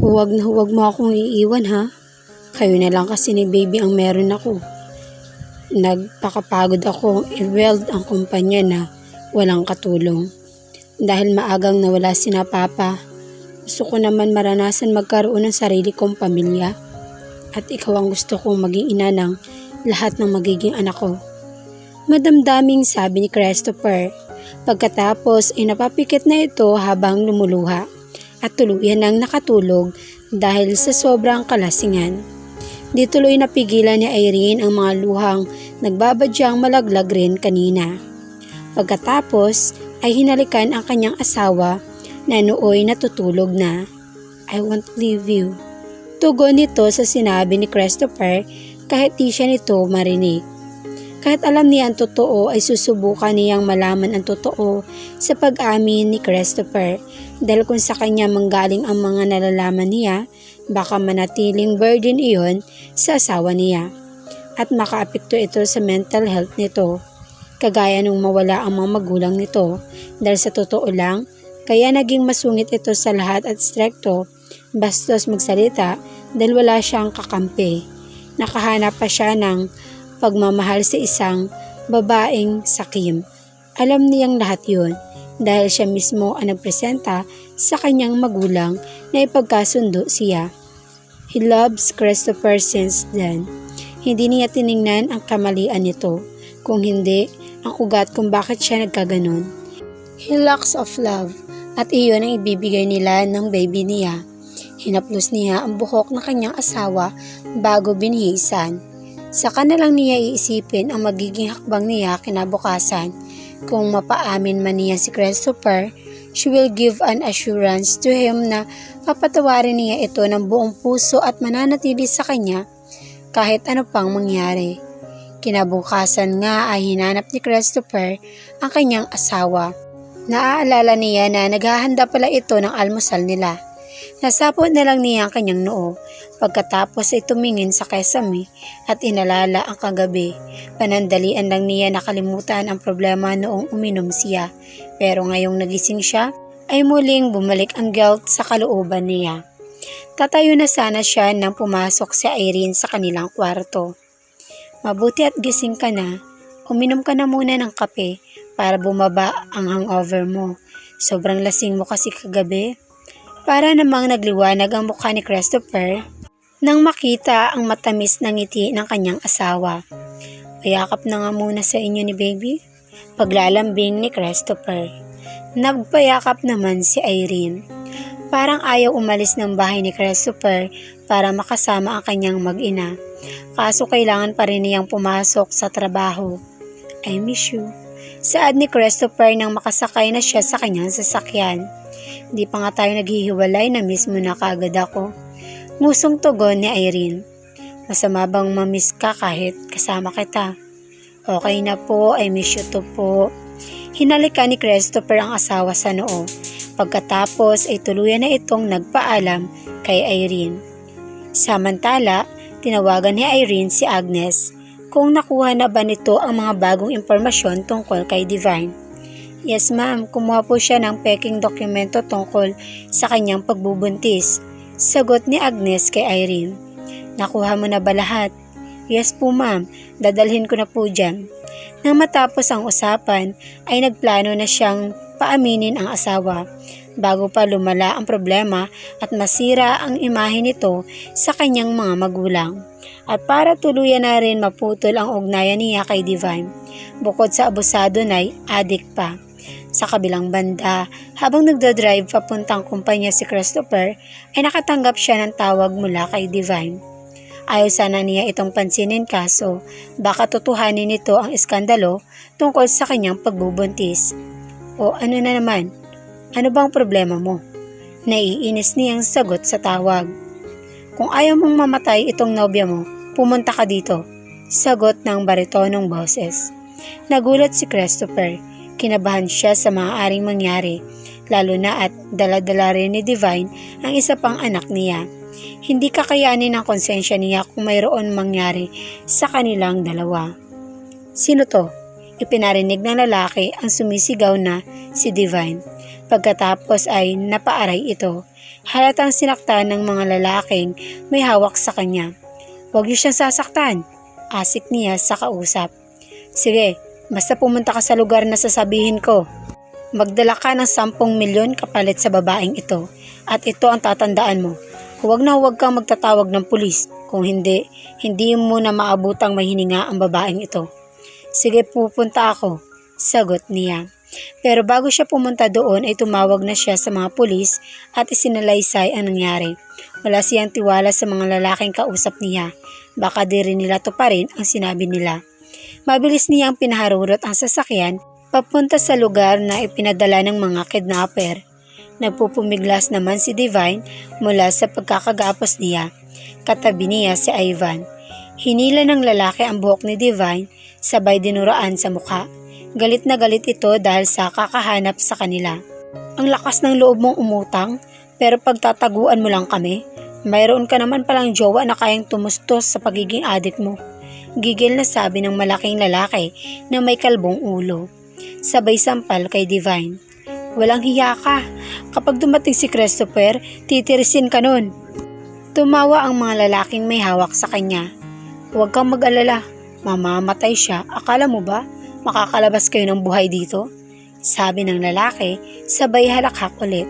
Huwag mo akong iiwan ha. Kayo na lang kasi ni baby ang meron ako. Nagpakapagod ako i-weld ang kumpanya na walang katulong. Dahil maagang nawala sina Papa, gusto ko naman maranasan magkaroon ng sarili kong pamilya. At ikaw ang gusto kong maging ina ng lahat ng magiging anak ko. Madamdaming sabi ni Christopher. Pagkatapos ay napapikit na ito habang lumuluha at tuluyan nang nakatulog dahil sa sobrang kalasingan. Di tuloy napigilan ni Irene ang mga luhang nagbabadyang malaglag rin kanina. Pagkatapos ay hinalikan ang kanyang asawa na nooy natutulog na. I won't leave you. Tugon nito sa sinabi ni Christopher kahit di siya nito marinig. Kahit alam niya ang totoo ay susubukan niyang malaman ang totoo sa pag-amin ni Christopher dahil kung sa kanya manggaling ang mga nalalaman niya, baka manatiling burden iyon sa asawa niya at makaapekto ito sa mental health nito. Kagaya nung mawala ang mga magulang nito dahil sa totoo lang, kaya naging masungit ito sa lahat at strekto, bastos magsalita dahil wala siyang kakampi. Nakahanap pa siya ng pagmamahal sa isang babaeng sakim. Alam niyang lahat yun dahil siya mismo ang nagpresenta sa kanyang magulang na ipagkasundo siya. He loves Christopher since then. Hindi niya tiningnan ang kamalian nito, kung hindi ang ugat kung bakit siya nagkaganon. He lacks of love at iyon ang ibibigay nila ng baby niya. Hinaplos niya ang buhok ng kanyang asawa bago binihisan. Saka na lang niya iisipin ang magiging hakbang niya kinabukasan. Kung mapaamin man niya si Christopher, she will give an assurance to him na papatawarin niya ito ng buong puso at mananatili sa kanya kahit ano pang mangyari. Kinabukasan nga ay hinanap ni Christopher ang kanyang asawa. Naaalala niya na naghahanda pala ito ng almusal nila. Nasapot na lang niya ang kanyang noo. Pagkatapos ay tumingin sa kesame at inalala ang kagabi. Panandalian lang niya nakalimutan ang problema noong uminom siya. Pero ngayong nagising siya, ay muling bumalik ang guilt sa kalooban niya. Tatayo na sana siya nang pumasok si Irene sa kanilang kwarto. Mabuti at gising ka na. Uminom ka na muna ng kape para bumaba ang hangover mo. Sobrang lasing mo kasi kagabi. Para namang nagliwanag ang mukha ni Christopher nang makita ang matamis na ngiti ng kanyang asawa. Payakap na nga muna sa inyo ni baby. Paglalambing ni Christopher. Nagpayakap naman si Irene. Parang ayaw umalis ng bahay ni Christopher para makasama ang kanyang mag-ina. Kaso kailangan pa rin niyang pumasok sa trabaho. I miss you. Saad ni Christopher nang makasakay na siya sa kanyang sasakyan. Di pa nga tayo naghihiwalay na miss mo na kaagad ako. Ngusong tugon ni Irene. Masama bang mamiss ka kahit kasama kita? Okay na po, I miss you too po. Hinalikan ni Christopher ang asawa sa noo. Pagkatapos ay tuluyan na itong nagpaalam kay Irene. Samantala, tinawagan ni Irene si Agnes kung nakuha na ba nito ang mga bagong impormasyon tungkol kay Divine. Yes ma'am, kumuha po siya ng peking dokumento tungkol sa kanyang pagbubuntis. Sagot ni Agnes kay Irene. Nakuha mo na ba lahat? Yes po ma'am, dadalhin ko na po dyan. Nang matapos ang usapan ay nagplano na siyang paaminin ang asawa bago pa lumala ang problema at masira ang imahe nito sa kanyang mga magulang. At para tuluyan na rin maputol ang ugnayan niya kay Divine, bukod sa abusado na'y adik pa. Sa kabilang banda, habang nagdadrive papuntang kumpanya si Christopher, ay nakatanggap siya ng tawag mula kay Divine. Ayaw sana niya itong pansinin kaso baka tutuhanin nito ang iskandalo tungkol sa kanyang pagbubuntis. O ano na naman? Ano bang problema mo? Naiinis niyang sagot sa tawag. Kung ayaw mong mamatay itong nobya mo, pumunta ka dito. Sagot ng baritonong boses. Nagulat si Christopher. Kinabahan siya sa maaaring mangyari, lalo na at dala-dala rin ni Divine ang isa pang anak niya. Hindi kakayanin ng konsensya niya kung mayroon mangyari sa kanilang dalawa. Sino to? Ipinarinig ng lalaki ang sumisigaw na si Divine. Pagkatapos ay napaaray ito. Halatang sinaktan ng mga lalaking may hawak sa kanya. "Huwag niyo siyang sasaktan," asik niya sa kausap. "Sige, basta pumunta ka sa lugar na sasabihin ko. Magdala ka ng 10 milyon kapalit sa babaeng ito. At ito ang tatandaan mo. Huwag kang magtatawag ng pulis. Kung hindi mo na maabutang may hininga ang babaeng ito." "Sige, pupunta ako," sagot niya. Pero bago siya pumunta doon ay tumawag na siya sa mga pulis at isinalaysay ang nangyari. Wala siyang tiwala sa mga lalaking kausap niya. Baka di rin nila tuparin ang sinabi nila. Mabilis niyang pinaharurot ang sasakyan papunta sa lugar na ipinadala ng mga kidnapper. Nagpupumiglas naman si Divine mula sa pagkakagapos niya. Katabi niya si Ivan. Hinila ng lalaki ang buhok ni Divine, sabay dinuraan sa mukha. Galit na galit ito dahil sa kakahanap sa kanila. "Ang lakas ng loob mong umutang, pero pagtataguan mo lang kami. Mayroon ka naman palang jowa na kayang tumustos sa pagiging adik mo." Gigil na sabi ng malaking lalaki na may kalbong ulo. Sabay sampal kay Divine. "Walang hiya ka. Kapag dumating si Christopher, titirisin ka nun." Tumawa ang mga lalaking may hawak sa kanya. "Huwag kang mag-alala. Mamamatay siya. Akala mo ba makakalabas kayo ng buhay dito?" sabi ng lalaki, sabay halakhak ulit.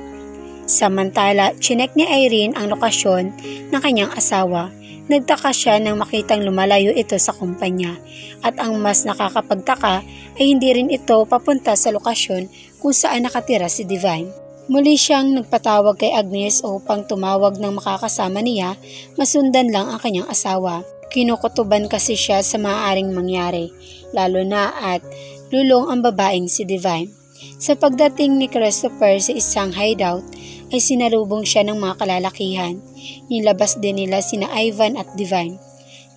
Samantala, chinek ni Irene ang lokasyon ng kanyang asawa. Nagtaka siya nang makitang lumalayo ito sa kumpanya. At ang mas nakakapagtaka ay hindi rin ito papunta sa lokasyon kung saan nakatira si Divine. Muli siyang nagpatawag kay Agnes upang tumawag ng makakasama niya, masundan lang ang kanyang asawa. Kinukutuban kasi siya sa maaaring mangyari, lalo na at lulong ang babaeng si Divine. Sa pagdating ni Christopher sa isang hideout, ay sinalubong siya ng mga kalalakihan. Nilabas din nila sina Ivan at Divine.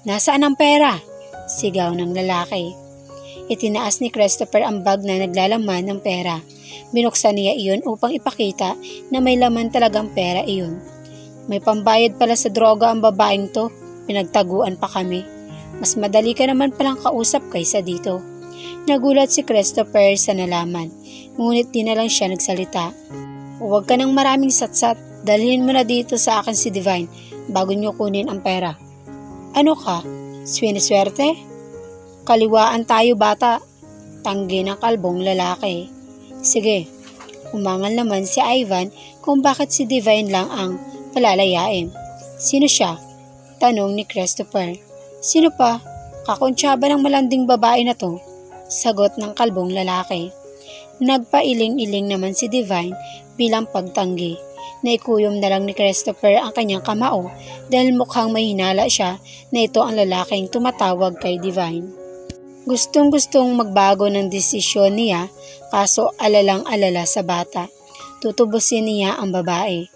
"Nasaan ang pera?" sigaw ng lalaki. Itinaas ni Christopher ang bag na naglalaman ng pera. Binuksan niya iyon upang ipakita na may laman talagang pera iyon. "May pambayad pala sa droga ang babaeng to. Pinagtaguan pa kami. Mas madali ka naman palang kausap kaysa dito." Nagulat si Christopher sa nalaman, ngunit di na lang siya nagsalita. "Huwag ka ng maraming satsat. Dalhin mo na dito sa akin si Divine bago niyo kunin ang pera." "Ano ka? Swiniswerte? Kaliwaan tayo, bata," tanggi ng kalbong lalaki. "Sige." Umangal naman si Ivan kung bakit si Divine lang ang palalayain. "Sino siya?" tanong ni Christopher. "Sino pa? Kakuntsaba ng malanding babae na to," sagot ng kalbong lalaki. Nagpailing-iling naman si Divine bilang pagtanggi. Naikuyom na lang ni Christopher ang kanyang kamao dahil mukhang may hinala siya na ito ang lalaking tumatawag kay Divine. Gustong-gustong magbago ng desisyon niya, kaso alalang-alala sa bata. Tutubusin niya ang babae.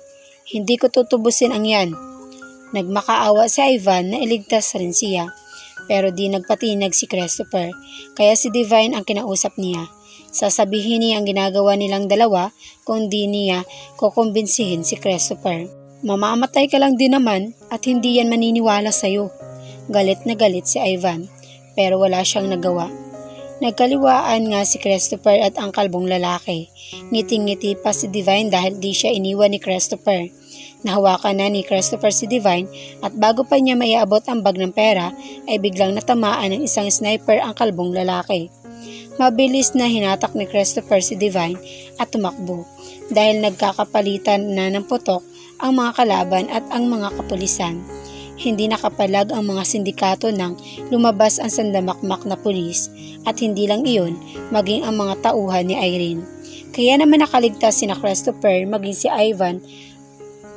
"Hindi ko tutubusin ang yan." Nagmakaawa si Ivan na iligtas rin siya, pero di nagpatinag si Christopher, kaya si Divine ang kinausap niya. Sasabihin niya ang ginagawa nilang dalawa kung di niya kukumbinsihin si Christopher. "Mamamatay ka lang din naman at hindi yan maniniwala sa'yo." Galit na galit si Ivan, pero wala siyang nagawa. Nagkaliwaan nga si Christopher at ang kalbong lalaki. Ngiting-ngiti pa si Divine dahil di siya iniwan ni Christopher. Nahawakan na ni Christopher si Divine at bago pa niya maiabot ang bag ng pera ay biglang natamaan ng isang sniper ang kalbong lalaki. Mabilis na hinatak ni Christopher si Divine at tumakbo dahil nagkakapalitan na ng putok ang mga kalaban at ang mga kapulisan. Hindi nakapalag ang mga sindikato nang lumabas ang sandamakmak na pulis at hindi lang iyon, maging ang mga tauhan ni Irene. Kaya naman nakaligtas sina Christopher maging si Ivan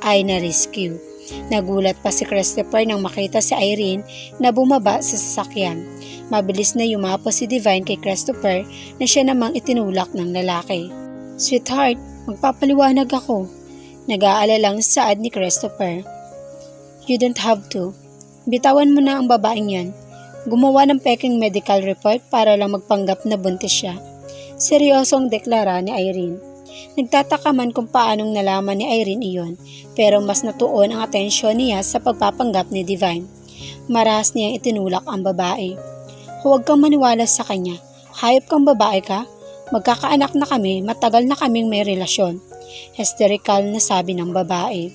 ay na-rescue. Nagulat pa si Christopher nang makita si Irene na bumaba sa sasakyan. Mabilis na yumapo si Divine kay Christopher na siya namang itinulak ng lalaki. "Sweetheart, magpapaliwanag ako." Nag-aalalang saad ni Christopher. "You don't have to. Bitawan mo na ang babaeng yan. Gumawa ng peking medical report para lang magpanggap na buntis siya." Seryosong deklara ni Irene. Nagtataka man kung paanong nalaman ni Irene iyon, pero mas natuon ang atensyon niya sa pagpapanggap ni Divine. Marahas niyang itinulak ang babae. "Huwag kang maniwala sa kanya. Hayop kang babae ka? Magkakaanak na kami, matagal na kaming may relasyon. Hysterical na sabi ng babae.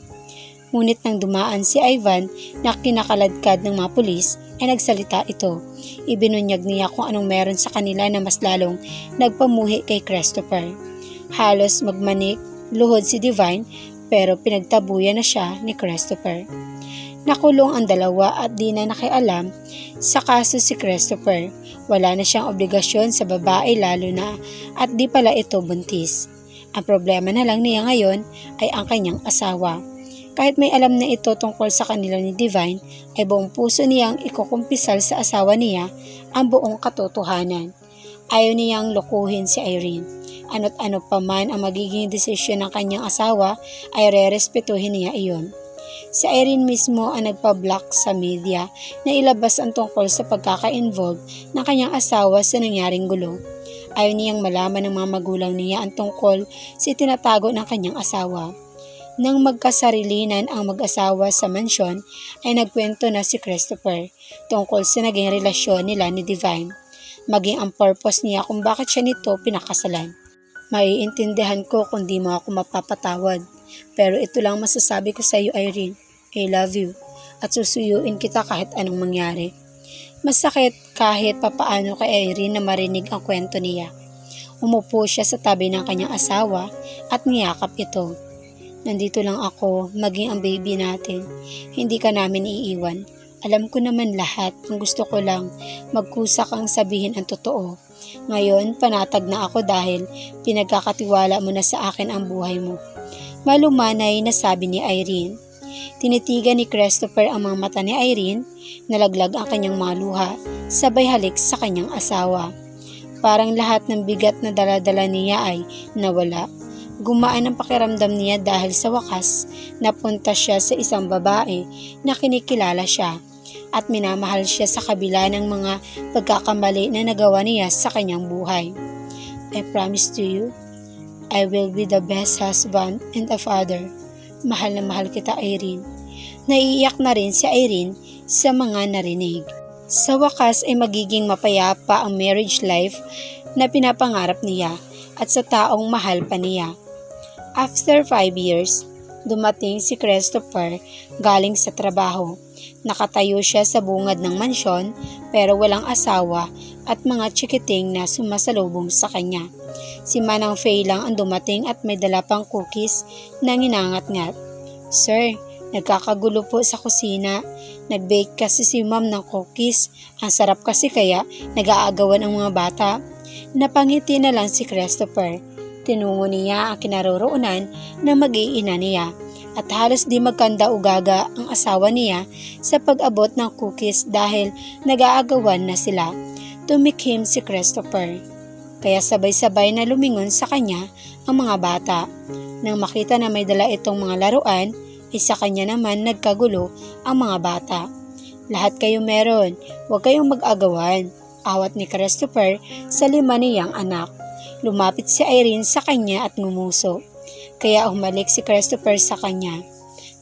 Ngunit nang dumaan si Ivan na kinakaladkad ng mga pulis, ay nagsalita ito. Ibinunyag niya kung anong meron sa kanila na mas lalong nagpamuhi kay Christopher. Halos magmanik, luhod si Divine pero pinagtabuyan na siya ni Christopher. Nakulong ang dalawa at di na nakialam sa kaso si Christopher. Wala na siyang obligasyon sa babae lalo na at di pala ito buntis. Ang problema na lang niya ngayon ay ang kanyang asawa. Kahit may alam na ito tungkol sa kanila ni Divine, ay buong puso niyang ikukumpisal sa asawa niya ang buong katotohanan. Ayaw niyang lukuhin si Irene. Ano't ano pa man ang magiging desisyon ng kanyang asawa, ay rerespetuhin niya iyon. Si Irene mismo ang nagpa-block sa media na ilabas ang tungkol sa pagkaka-involve ng kanyang asawa sa nangyaring gulo. Ayaw niyang malaman ng mga magulang niya ang tungkol sa tinatago ng kanyang asawa. Nang magkasarilinan ang mag-asawa sa mansyon, ay nagkwento na si Christopher tungkol sa naging relasyon nila ni Divine, maging ang purpose niya kung bakit siya nito pinakasalan. Maiintindihan ko kung di mo ako mapapatawad, pero ito lang masasabi ko sa iyo, Irene. I love you at susuyuin kita kahit anong mangyari. Masakit kahit papaano kay Irene na marinig ang kwento niya. Umupo siya sa tabi ng kanyang asawa at niyakap ito. Nandito lang ako, maging ang baby natin. Hindi ka namin iiwan. Alam ko naman lahat. Ang gusto ko lang, magkusa kang sabihin ang totoo. Ngayon, panatag na ako dahil pinagkakatiwala mo na sa akin ang buhay mo. Malumanay na sabi ni Irene. Tinitigan ni Christopher ang mga mata ni Irene, nalaglag ang kanyang mga luha, sabay halik sa kanyang asawa. Parang lahat ng bigat na daladala niya ay nawala. Gumaan ang pakiramdam niya dahil sa wakas napunta siya sa isang babae na kinikilala siya at minamahal siya sa kabila ng mga pagkakamali na nagawa niya sa kanyang buhay. I promise to you, I will be the best husband and a father. Mahal na mahal kita, Irene. Naiiyak na rin si Irene sa mga narinig. Sa wakas ay magiging mapayapa ang marriage life na pinapangarap niya at sa taong mahal pa niya. After 5 years, dumating si Christopher galing sa trabaho. Nakatayo siya sa bungad ng mansyon pero walang asawa at mga chikiting na sumasalubong sa kanya. Si Manang Faye lang ang dumating at may dala pang cookies na nginangat-ngat. Sir, nagkakagulo po sa kusina. Nag-bake kasi si Ma'am ng cookies. Ang sarap kasi kaya nag-aagawan ang mga bata. Napangiti na lang si Christopher. Tinungo niya ang kinaroroonan na mag-iina niya at halos di magkanda-ugaga ang asawa niya sa pag-abot ng cookies dahil nag-aagawan na sila. Tumikhim si Christopher. Kaya sabay-sabay na lumingon sa kanya ang mga bata. Nang makita na may dala itong mga laruan, ay sa kanya naman nagkagulo ang mga bata. Lahat kayo meron, huwag kayong mag-agawan. Awat ni Christopher sa 5 niyang anak. Lumapit si Irene sa kanya at ngumuso. Kaya humalik si Christopher sa kanya.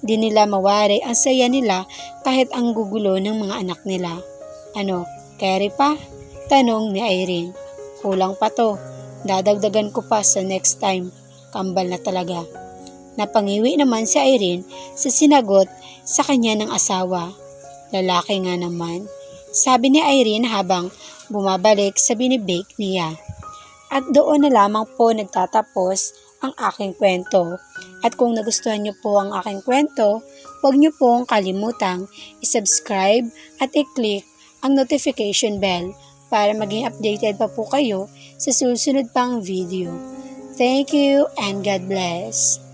Di nila mawari ang saya nila kahit ang gugulo ng mga anak nila. Ano, carry pa? Tanong ni Irene. Kulang pa to. Dadagdagan ko pa sa next time. Kambal na talaga. Napangiwi naman si Irene sa sinagot sa kanya ng asawa. Lalaki nga naman. Sabi ni Irene habang bumabalik sa binibake niya. At doon na lamang po nagtatapos ang aking kwento. At kung nagustuhan niyo po ang aking kwento, huwag niyo pong kalimutang i-subscribe at i-click ang notification bell para maging updated pa po kayo sa susunod pang video. Thank you and God bless.